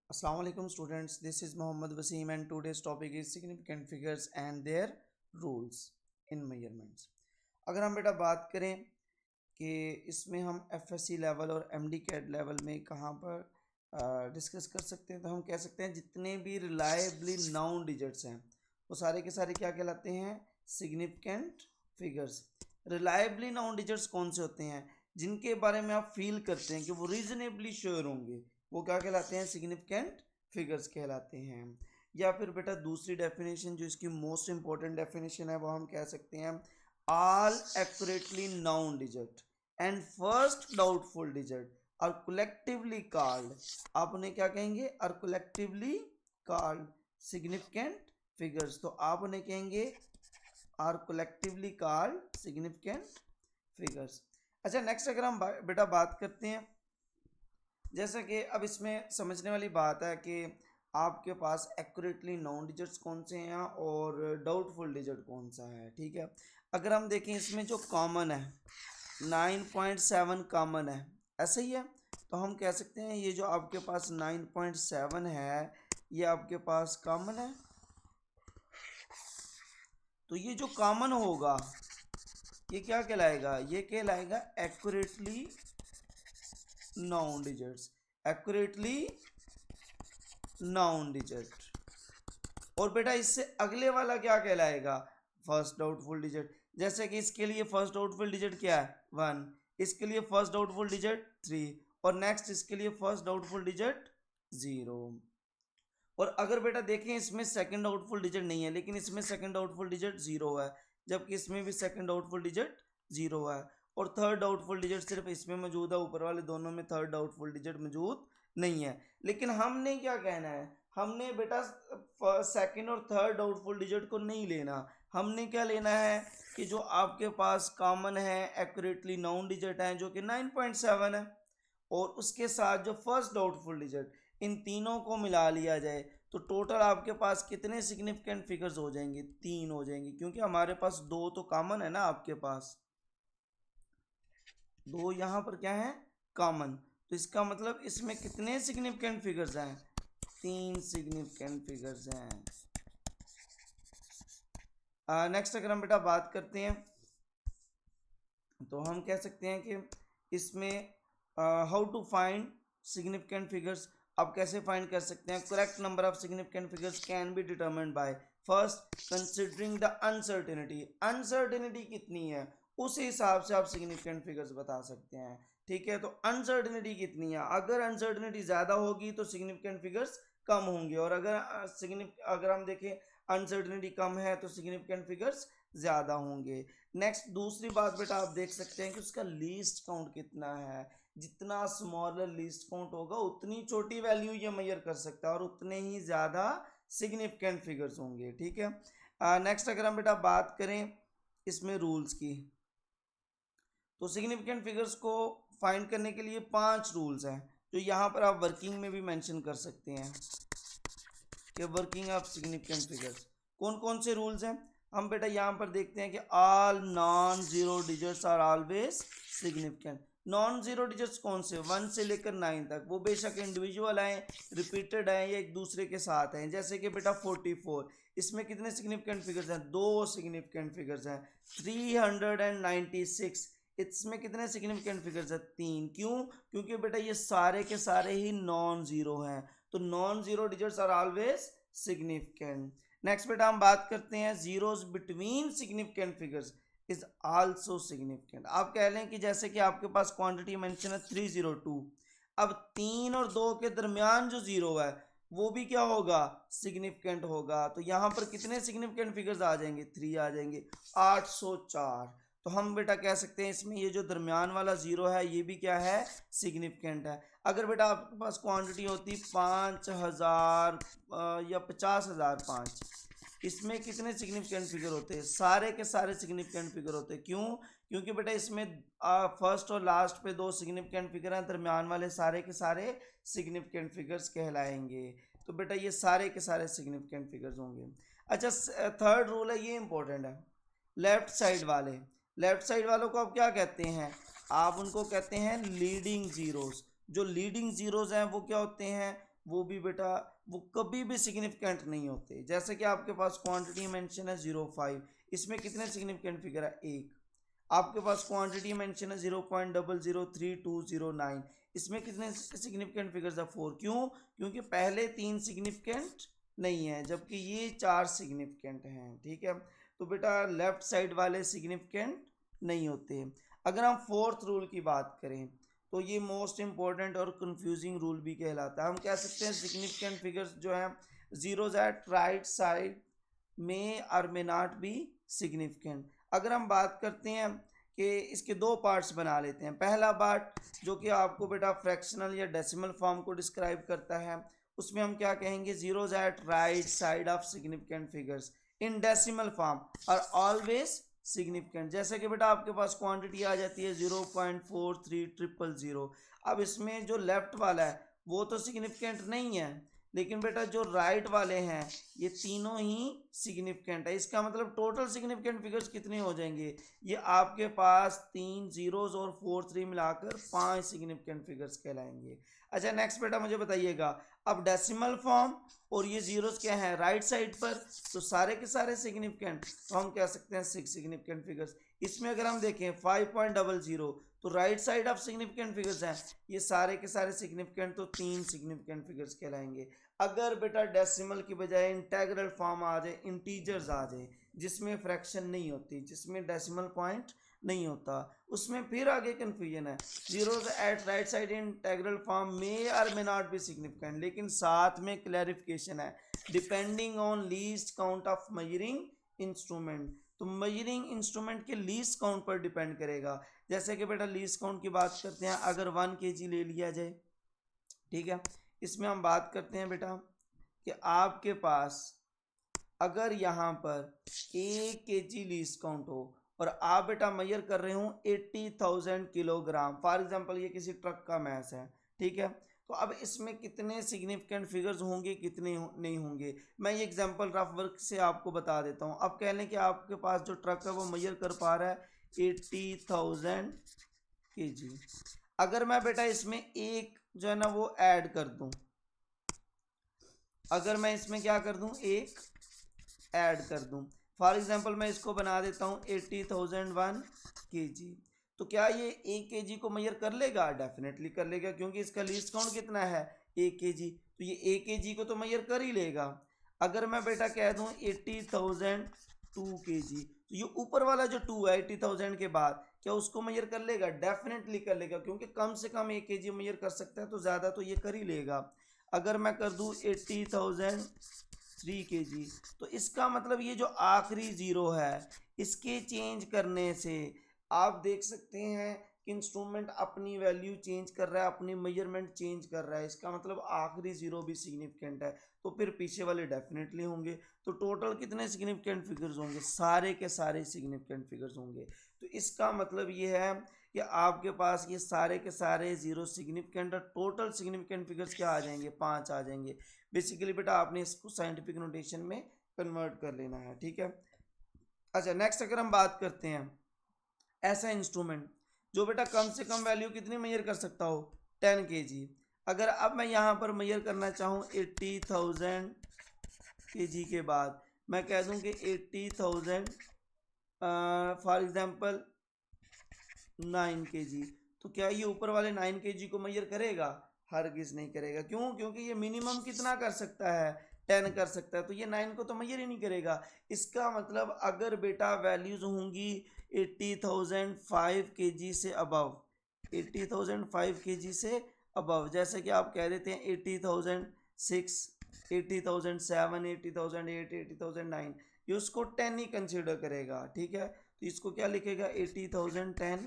Assalamu alaikum students, this is Mohammad Wasim and today's topic is significant figures and their rules in measurements. अगर हम बेटा बात करें कि इसमें हम एफएससी लेवल और एमडी कैट लेवल में कहाँ पर डिस्कस कर सकते हैं, तो हम कह सकते हैं जितने भी रिलायबली नाउन डिजिट्स हैं वो सारे के सारे क्या कहलाते हैं, significant figures. Reliably noun digits कौन से होते हैं, जिनके बारे में आप फील करते हैं कि वो रीजनेबली श्योर होंगे, वो क्या कहलाते हैं, सिग्निफिकेंट फिगर्स कहलाते हैं। या फिर बेटा दूसरी डेफिनेशन जो इसकी मोस्ट इंपॉर्टेंट डेफिनेशन है वो हम कह सकते हैं all accurately known digit and first doubtful digit are collectively called, आप उन्हें क्या कहेंगे, are collectively called significant figures। तो आप उन्हें कहेंगे are collectively called significant figures। अच्छा नेक्स्ट अगर हम बेटा बात करते हैं, जैसा कि अब इसमें समझने वाली बात है कि आपके पास एक्यूरेटली नॉन डिजिट्स कौन से हैं और डाउटफुल डिजिट कौन सा है। ठीक है, अगर हम देखें इसमें जो कॉमन है 9.7 कॉमन है, ऐसा ही है, तो हम कह सकते हैं ये जो आपके पास 9.7 है ये आपके पास कॉमन है। तो ये जो कॉमन होगा ये क्या कहलाएगा, ये कहलाएगा accurately known digits, accurately noun digit. और बेटा इससे अगले वाला क्या कहलाएगा, फर्स्ट डाउटफुल डिजिट। जैसे कि इसके लिए फर्स्ट डाउटफुल डिजिट क्या है 1, इसके लिए फर्स्ट डाउटफुल डिजिट 3 और नेक्स्ट इसके लिए फर्स्ट डाउटफुल डिजिट 0। और अगर बेटा देखें इसमें सेकंड डाउटफुल डिजिट नहीं है लेकिन इसमें सेकंड डाउटफुल डिजिट 0 है, जबकि इसमें भी सेकंड डाउटफुल डिजिट 0 है और थर्ड डाउटफुल डिजिट सिर्फ इसमें मौजूद है, ऊपर वाले दोनों में थर्ड डाउटफुल डिजिट मौजूद नहीं है। लेकिन हमने क्या कहना है, हमने बेटा सेकंड और थर्ड डाउटफुल डिजिट को नहीं लेना, हमने क्या लेना है कि जो आपके पास कॉमन है एक्यूरेटली नाउन डिजिट है जो कि 9.7 है और उसके साथ जो फर्स्ट डाउटफुल डिजिट, इन तीनों को मिला लिया जाए तो टोटल आपके पास कितने सिग्निफिकेंट फिगर्स हो जाएंगे, 3 हो जाएंगे, क्योंकि हमारे पास 2 तो कॉमन है ना, आपके पास 2 यहाँ पर क्या है कॉमन, तो इसका मतलब इसमें कितने सिग्निफिकेंट फिगर्स हैं, 3 सिग्निफिकेंट फिगर्स हैं। नेक्स्ट अगर हम बेटा बात करते हैं तो हम कह सकते हैं कि इसमें how to find significant figures, आप कैसे फाइंड कर सकते हैं, correct number of significant figures can be determined by first considering the uncertainty, uncertainty कितनी है उस हिसाब से आप सिग्निफिकेंट फिगर्स बता सकते हैं। ठीक है, तो अनसर्टेनिटी कितनी है, अगर अनसर्टेनिटी ज़्यादा होगी तो सिग्निफिकेंट फिगर्स कम होंगे और अगर हम देखें अनसर्टेनिटी कम है तो सिग्निफिकेंट फिगर्स ज़्यादा होंगे। नेक्स्ट दूसरी बात बेटा आप देख सकते हैं कि उसका लीस्ट काउंट कितना है, जितना स्मॉलर लीस्ट काउंट होगा उतनी छोटी वैल्यू ये मेजर कर सकता है और उतने ही ज़्यादा सिग्निफिकेंट फिगर्स होंगे। ठीक है, नेक्स्ट अगर हम बेटा बात करें इसमें रूल्स की, तो सिग्निफिकेंट फिगर्स को फाइंड करने के लिए 5 रूल्स हैं जो यहाँ पर आप वर्किंग में भी मेंशन कर सकते हैं कि वर्किंग ऑफ सिग्निफिकेंट फिगर्स कौन कौन से रूल्स हैं। हम बेटा यहाँ पर देखते हैं कि all non zero digits are always significant. Non zero digits कौन से, 1 से लेकर 9 तक, वो बेशक इंडिविजुअल हैं, रिपीटेड हैं या एक दूसरे के साथ हैं। जैसे कि बेटा 44, इसमें कितने सिग्निफिकेंट फिगर्स हैं, 2 सिग्निफिकेंट फिगर्स हैं। 396, इसमें कितने सिग्निफिकेंट फिगर्स हैं, 3। क्यों, क्योंकि बेटा ये सारे के सारे ही नॉन जीरो हैं, तो non zero digits are always significant. Next बेटा हम बात करते हैं zeros between significant figures is also significant. आप कह लें कि जैसे कि आपके पास क्वांटिटी मेंशन है 302, अब 3 और 2 के दरमियान जो जीरो है वो भी क्या होगा, सिग्निफिकेंट होगा। तो यहाँ पर कितने सिग्निफिकेंट फिगर्स आ जाएंगे, 3 आ जाएंगे, 804। तो हम बेटा कह सकते हैं इसमें ये जो दरमियान वाला जीरो है ये भी क्या है, सिग्निफिकेंट है। अगर बेटा आपके पास क्वांटिटी होती 5000 या 50,005, इसमें कितने सिग्निफिकेंट फिगर होते हैं, सारे के सारे सिग्निफिकेंट फिगर होते हैं। क्यों, क्योंकि बेटा इसमें फर्स्ट और लास्ट पे 2 सिग्निफिकेंट फिगर हैं, दरमियान वाले सारे के सारे सिग्निफिकेंट फिगर्स कहलाएंगे। तो बेटा ये सारे के सारे सिग्निफिकेंट फिगर्स होंगे। अच्छा थर्ड रूल है, ये इंपॉर्टेंट है, लेफ्ट साइड वाले, लेफ्ट साइड वालों को आप क्या कहते हैं, आप उनको कहते हैं लीडिंग जीरोस। जो लीडिंग जीरोस हैं वो क्या होते हैं, वो भी बेटा वो कभी भी सिग्निफिकेंट नहीं होते। जैसे कि आपके पास क्वांटिटी मेंशन है 0.5, इसमें कितने सिग्निफिकेंट फिगर है? एक। आपके पास क्वांटिटी मेंशन है 0.003209, इसमें कितने सिग्निफिकेंट फिगर्स है? 4। क्यों? क्योंकि पहले 3 सिग्निफिकेंट नहीं है, जबकि ये 4 सिग्निफिकेंट हैं। ठीक है, तो बेटा लेफ्ट साइड वाले सिग्निफिकेंट नहीं होते। अगर हम फोर्थ रूल की बात करें तो ये मोस्ट इंपॉर्टेंट और कंफ्यूजिंग रूल भी कहलाता है। हम कह सकते हैं सिग्निफिकेंट फिगर्स जो है जीरोज एट राइट साइड में और मे नॉट बी सिग्निफिकेंट। अगर हम बात करते हैं कि इसके दो पार्ट्स बना लेते हैं। पहला पार्ट जो कि आपको बेटा फ्रैक्शनल या डेसिमल फॉर्म को डिस्क्राइब करता है, उसमें हम क्या कहेंगे? Zeros at right side of significant figures in decimal form are always significant. जैसे कि बेटा आपके पास क्वांटिटी आ जाती है 0.43000। अब इसमें जो लेफ्ट वाला है वो तो सिग्निफिकेंट नहीं है, लेकिन बेटा जो राइट वाले हैं ये तीनों ही सिग्निफिकेंट है। इसका मतलब टोटल सिग्निफिकेंट फिगर्स कितने हो जाएंगे? ये आपके पास 3 जीरोज और 4 3 मिलाकर 5 सिग्निफिकेंट फिगर्स कहलाएंगे। अच्छा नेक्स्ट बेटा मुझे बताइएगा, अब डेसिमल फॉर्म और ये जीरोस क्या है राइट साइड पर, तो सारे के सारे सिग्निफिकेंट, तो हम कह सकते हैं 6 सिग्निफिकेंट फिगर्स। इसमें अगर हम देखें 5.00 तो right side of significant figures हैं, ये सारे के सारे सिग्निफिकेंट, तो 3 सिग्निफिकेंट फिगर्स कहलाएंगे। अगर बेटा डेसिमल की बजाय इंटेग्रल फॉर्म आ जाए, इंटीजर्स आ जाए जिसमें फ्रैक्शन नहीं होती, जिसमें डेसिमल पॉइंट नहीं होता, उसमें फिर आगे कंफ्यूजन है। Zeros eight right side integral form में और मे नॉट बी सिग्निफिकेंट, लेकिन साथ में क्लैरिफिकेशन है, depending on least count of measuring instrument. तो मेजरिंग इंस्ट्रूमेंट के लीस्ट काउंट पर डिपेंड करेगा। जैसे कि बेटा लीस्ट काउंट की बात करते हैं, अगर 1 kg ले लिया जाए, ठीक है, इसमें हम बात करते हैं बेटा कि आपके पास अगर यहाँ पर 1 kg लीस्ट काउंट हो और आप बेटा मेजर कर रहे हो 80,000 किलोग्राम, फॉर एग्जांपल ये किसी ट्रक का मैस है, ठीक है, तो अब इसमें कितने सिग्निफिकेंट फिगर्स होंगे, कितने नहीं होंगे? मैं ये एग्जांपल रफ वर्क से आपको बता देता हूँ। अब कह लें कि आपके पास जो ट्रक है वो मेजर कर पा रहा है 80,000 kg। अगर मैं बेटा इसमें एक जो है ना वो ऐड कर दूं, अगर मैं इसमें क्या कर दूं, एक ऐड कर दूं, फॉर एग्जांपल मैं इसको बना देता हूं 80,001 kg, तो क्या ये 1 kg को मेजर कर लेगा? डेफिनेटली कर लेगा, क्योंकि इसका लीस्ट काउंट कितना है? 1 kg, तो ये 1 kg को तो मेजर कर ही लेगा। अगर मैं बेटा कह दूं 80,002 kg, तो ये ऊपर वाला जो 2 है 80,000 के बाद, क्या उसको मेजर कर लेगा? डेफिनेटली कर लेगा, क्योंकि कम से कम 1 kg मेजर कर सकता है, तो ज़्यादा तो ये कर ही लेगा। अगर मैं कर दूं 80,003 kg, तो इसका मतलब ये जो आखिरी जीरो है इसके चेंज करने से आप देख सकते हैं कि इंस्ट्रूमेंट अपनी वैल्यू चेंज कर रहा है, अपनी मेजरमेंट चेंज कर रहा है। इसका मतलब आखिरी जीरो भी सिग्निफिकेंट है, तो फिर पीछे वाले डेफिनेटली होंगे। तो टोटल कितने सिग्निफिकेंट फिगर्स होंगे? सारे के सारे सिग्निफिकेंट फिगर्स होंगे। तो इसका मतलब ये है कि आपके पास ये सारे के सारे जीरो सिग्निफिकेंट और टोटल सिग्निफिकेंट फिगर्स क्या आ जाएंगे? 5 आ जाएंगे। बेसिकली बेटा आपने इसको साइंटिफिक नोटेशन में कन्वर्ट कर लेना है, ठीक है। अच्छा नेक्स्ट अगर हम बात करते हैं ऐसा इंस्ट्रूमेंट जो बेटा कम से कम वैल्यू कितनी मेजर कर सकता हो? 10 kg। अगर अब मैं यहाँ पर मेजर करना चाहूँ 80,000 kg के बाद, मैं कह दूँ कि 80,000 फॉर एग्जांपल 9 kg, तो क्या ये ऊपर वाले 9 kg को मेजर करेगा? हरगिज नहीं करेगा। क्यों? क्योंकि ये मिनिमम कितना कर सकता है? 10 कर सकता है, तो ये 9 को तो मेजर ही नहीं करेगा। इसका मतलब अगर बेटा वैल्यूज होंगी 80,005 kg से अबव, 80,005 kg से अबव, जैसे कि आप कह देते हैं 80,006, 80,007, 80,008, 80,009, ये उसको 10 ही कंसिडर करेगा, ठीक है। तो इसको क्या लिखेगा? 80,010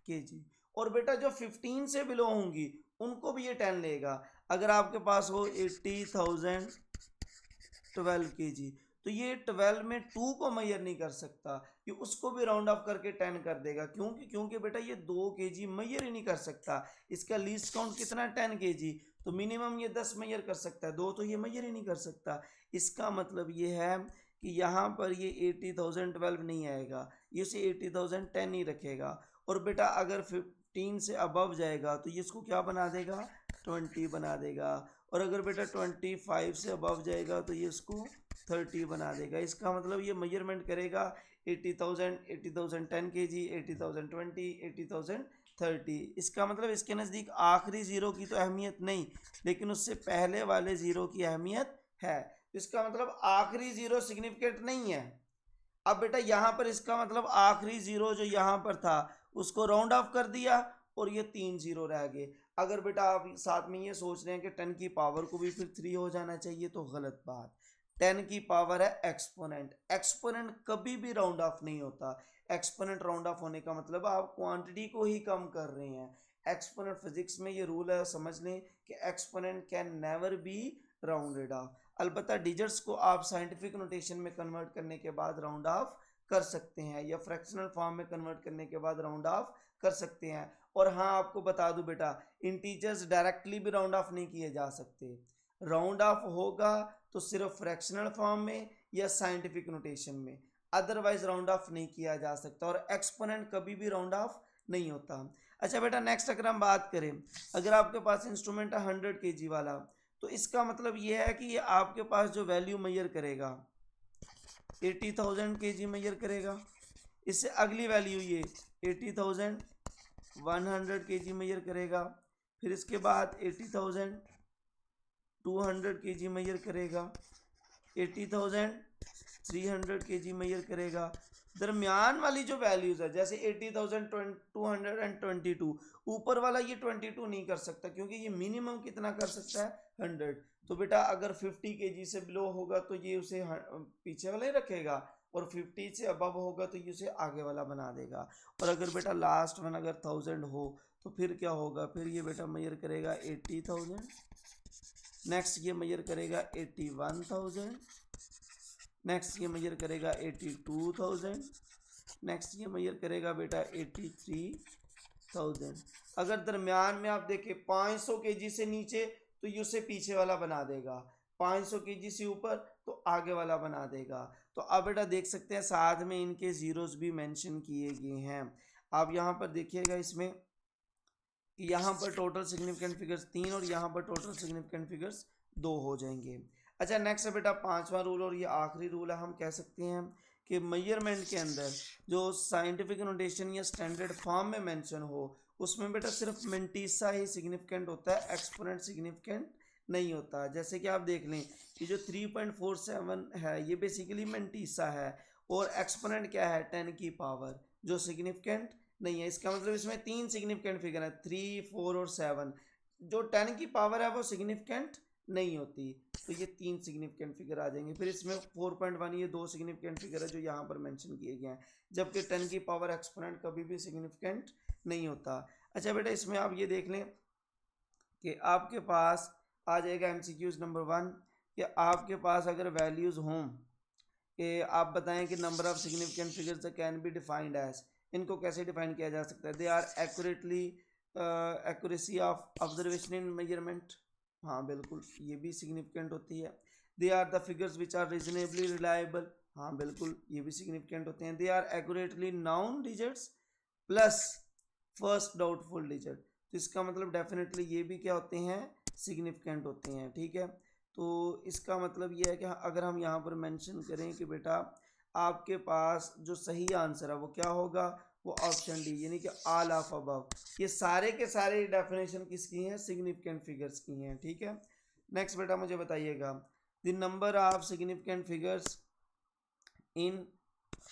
kg। और बेटा जो 15 से बिलो होंगी उनको भी ये 10 लेगा। अगर आपके पास हो 80,012 kg, तो ये 12 में 2 को मेजर नहीं कर सकता, ये उसको भी राउंड ऑफ करके 10 कर देगा। क्योंकि बेटा ये 2 kg मेजर ही नहीं कर सकता। इसका लीस्ट काउंट कितना? 10 kg, तो मिनिमम ये 10 मेजर कर सकता है, 2 तो ये मेजर ही नहीं कर सकता। इसका मतलब ये है कि यहाँ पर ये 80,012 नहीं आएगा, ये इसे 80,010 ही रखेगा। और बेटा अगर 15 से अबव जाएगा तो ये इसको क्या बना देगा? 20 बना देगा। और अगर बेटा 25 से अबव जाएगा तो ये इसको 30 बना देगा। इसका मतलब ये मेजरमेंट करेगा 80,000, 80,010 kg, 80,020, 80,030। इसका मतलब इसके नज़दीक आखिरी ज़ीरो की तो अहमियत नहीं, लेकिन उससे पहले वाले ज़ीरो की अहमियत है। इसका मतलब आखिरी ज़ीरो सिग्निफिकेंट नहीं है। अब बेटा यहाँ पर इसका मतलब आखिरी ज़ीरो जो यहाँ पर था उसको राउंड ऑफ कर दिया और ये 3 ज़ीरो रह गए। अगर बेटा आप साथ में ये सोच रहे हैं कि 10 की पावर को भी फिर 3 हो जाना चाहिए, तो गलत बात। 10 की पावर है एक्सपोनेंट, एक्सपोनेंट कभी भी राउंड ऑफ नहीं होता। एक्सपोनेंट राउंड ऑफ होने का मतलब आप क्वांटिटी को ही कम कर रहे हैं। एक्सपोनेंट फिजिक्स में ये रूल है, समझ लें कि exponent can never be rounded off. अलबत्ता डिजिट्स को आप साइंटिफिक नोटेशन में कन्वर्ट करने के बाद राउंड ऑफ कर सकते हैं, या फ्रैक्शनल फॉर्म में कन्वर्ट करने के बाद राउंड ऑफ कर सकते हैं। और हाँ, आपको बता दूं बेटा, इंटीजर्स डायरेक्टली भी राउंड ऑफ नहीं किए जा सकते। राउंड ऑफ होगा तो सिर्फ फ्रैक्शनल फॉर्म में या साइंटिफिक नोटेशन में, अदरवाइज राउंड ऑफ नहीं किया जा सकता। और एक्सपोनेंट कभी भी राउंड ऑफ नहीं होता। अच्छा बेटा, नेक्स्ट अगर हम बात करें, अगर आपके पास इंस्ट्रूमेंट है 100 kg वाला, तो इसका मतलब ये है कि ये आपके पास जो वैल्यू मेजर करेगा 80,000 kg मेजर करेगा। इससे अगली वैल्यू ये 80,100 kg मेजर करेगा। फिर इसके बाद 80,200 kg मेजर करेगा, 80,300 kg मेजर करेगा। दरमियान वाली जो वैल्यूज है, जैसे 80,222, ऊपर वाला ये 22 नहीं कर सकता, क्योंकि ये मिनिमम कितना कर सकता है 100। तो बेटा अगर 50 kg से बिलो होगा तो ये उसे पीछे वाला ही रखेगा, और 50 से अबव होगा तो ये उसे आगे वाला बना देगा। और अगर बेटा लास्ट वन अगर 1000 हो तो फिर क्या होगा, फिर ये बेटा मेजर करेगा 80,000, नेक्स्ट ये मेजर करेगा 81,000, नेक्स्ट ये मेजर करेगा 82,000, नेक्स्ट ये मेजर करेगा बेटा 83,000। अगर दरमियान में आप देखें 500 kg से नीचे तो ये उसे पीछे वाला बना देगा, 500 kg से ऊपर तो आगे वाला बना देगा। तो अब बेटा देख सकते हैं साथ में इनके जीरोस भी मेंशन किए गए हैं। आप यहाँ पर देखिएगा इसमें, यहाँ पर टोटल सिग्निफिकेंट फिगर्स 3 और यहाँ पर टोटल सिग्निफिकेंट फिगर्स 2 हो जाएंगे। अच्छा, नेक्स्ट है बेटा 5वां रूल, और ये आखिरी रूल है। हम कह सकते हैं कि मेजरमेंट के अंदर जो साइंटिफिक नोटेशन या स्टैंडर्ड फॉर्म में मेंशन हो, उसमें बेटा सिर्फ मेंटीसा ही सिग्निफिकेंट होता है, एक्सपोनेंट सिग्निफिकेंट नहीं होता। जैसे कि आप देख लें, ये जो 3.47 है ये बेसिकली मेंटीसा है, और एक्सपोनेंट क्या है 10 की पावर, जो सिग्निफिकेंट नहीं है। इसका मतलब इसमें 3 सिग्निफिकेंट फिगर है, 3, 4 और 7। जो 10 की पावर है वो सिग्निफिकेंट नहीं होती, तो ये 3 सिग्निफिकेंट फिगर आ जाएंगे। फिर इसमें 4.1 ये 2 सिग्निफिकेंट फिगर है जो यहाँ पर मेंशन किए गए हैं, जबकि 10 की पावर एक्सपोनेंट कभी भी सिग्निफिकेंट नहीं होता। अच्छा बेटा, इसमें आप ये देख लें कि आपके पास आ जाएगा MCQs नंबर 1 कि आपके पास अगर वैल्यूज़ हों कि आप बताएं कि number of significant figures can be defined as, इनको कैसे डिफाइन किया जा सकता है। They are accurately accuracy of observation in measurement, हाँ बिल्कुल ये भी सिग्निफिकेंट होती है। They are the figures which are reasonably reliable, हाँ बिल्कुल ये भी सिग्निफिकेंट होते हैं। They are accurately known digits plus first doubtful digit, तो इसका मतलब डेफिनेटली ये भी क्या होते हैं, सिग्निफिकेंट होते हैं। ठीक है, तो इसका मतलब ये है कि अगर हम यहाँ पर मेंशन करें कि बेटा आपके पास जो सही आंसर है वो क्या होगा, वो ऑप्शन डी, यानी कि ऑल ऑफ अबव। ये सारे के सारे डेफिनेशन किसकी हैं, सिग्निफिकेंट फिगर्स की हैं। ठीक है, नेक्स्ट बेटा मुझे बताइएगा, the number of significant figures in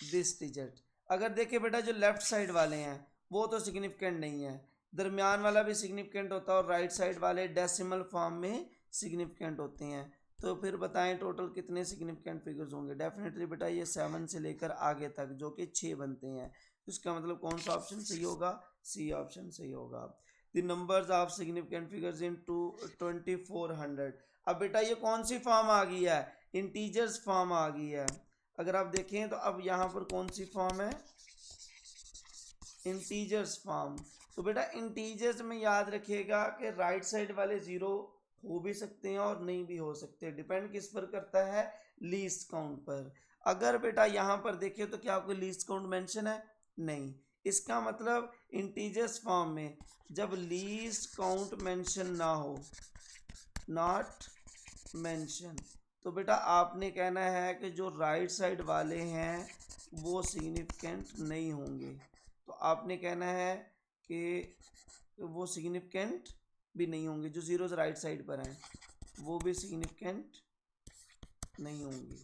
this digit. अगर देखिए बेटा जो लेफ्ट साइड वाले हैं वो तो सिग्निफिकेंट नहीं है, दरमियान वाला भी सिग्निफिकेंट होता है, और राइट साइड वाले डेसिमल फॉर्म में सिग्निफिकेंट होते हैं। तो फिर बताएं टोटल कितने सिग्निफिकेंट फिगर्स होंगे। डेफिनेटली बेटा ये 7 से लेकर आगे तक जो कि 6 बनते हैं, तो इसका मतलब कौन सा ऑप्शन सही होगा, सी ऑप्शन सही होगा। The numbers of significant figures इन 2400। अब बेटा ये कौन सी फॉर्म आ गई है, इंटीजर्स फॉर्म आ गई है। अगर आप देखें तो अब यहाँ पर कौन सी फॉर्म है, इंटीजर्स फॉर्म। तो बेटा इंटीजर्स में याद रखिएगा कि राइट साइड वाले जीरो हो भी सकते हैं और नहीं भी हो सकते, डिपेंड किस पर करता है, लीस्ट काउंट पर। अगर बेटा यहाँ पर देखिए तो क्या आपको लीस्ट काउंट मेंशन है, नहीं। इसका मतलब इंटीजर्स फॉर्म में जब लीस्ट काउंट मेंशन ना हो नॉट मेंशन। तो बेटा आपने कहना है कि जो राइट साइड वाले हैं वो सिग्निफिकेंट नहीं होंगे, तो आपने कहना है कि वो सिग्निफिकेंट भी नहीं होंगे, जो जीरोज राइट साइड पर हैं वो भी सिग्निफिकेंट नहीं होंगे।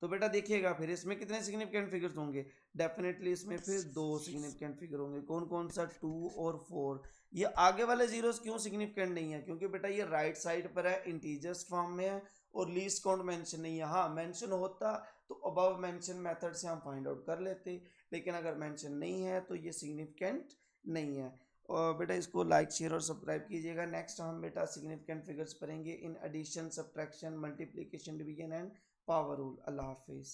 तो बेटा देखिएगा फिर इसमें कितने सिग्निफिकेंट फिगर्स होंगे, डेफिनेटली इसमें फिर दो सिग्निफिकेंट फिगर होंगे। कौन कौन सा, 2 और 4। ये आगे वाले जीरोस क्यों सिग्निफिकेंट नहीं है, क्योंकि बेटा ये राइट साइड पर है, इंटीजर्स फॉर्म में है और लीस्ट काउंट मेंशन नहीं है। हाँ मेंशन होता तो अबव मेंशन मेथड से हम फाइंड आउट कर लेते, लेकिन अगर मेंशन नहीं है तो ये सिग्निफिकेंट नहीं है। और बेटा इसको लाइक शेयर और सब्सक्राइब कीजिएगा। नेक्स्ट हम बेटा सिग्निफिकेंट फिगर्स पढ़ेंगे in addition, subtraction, multiplication, division and power rule. अल्लाह हाफिज़।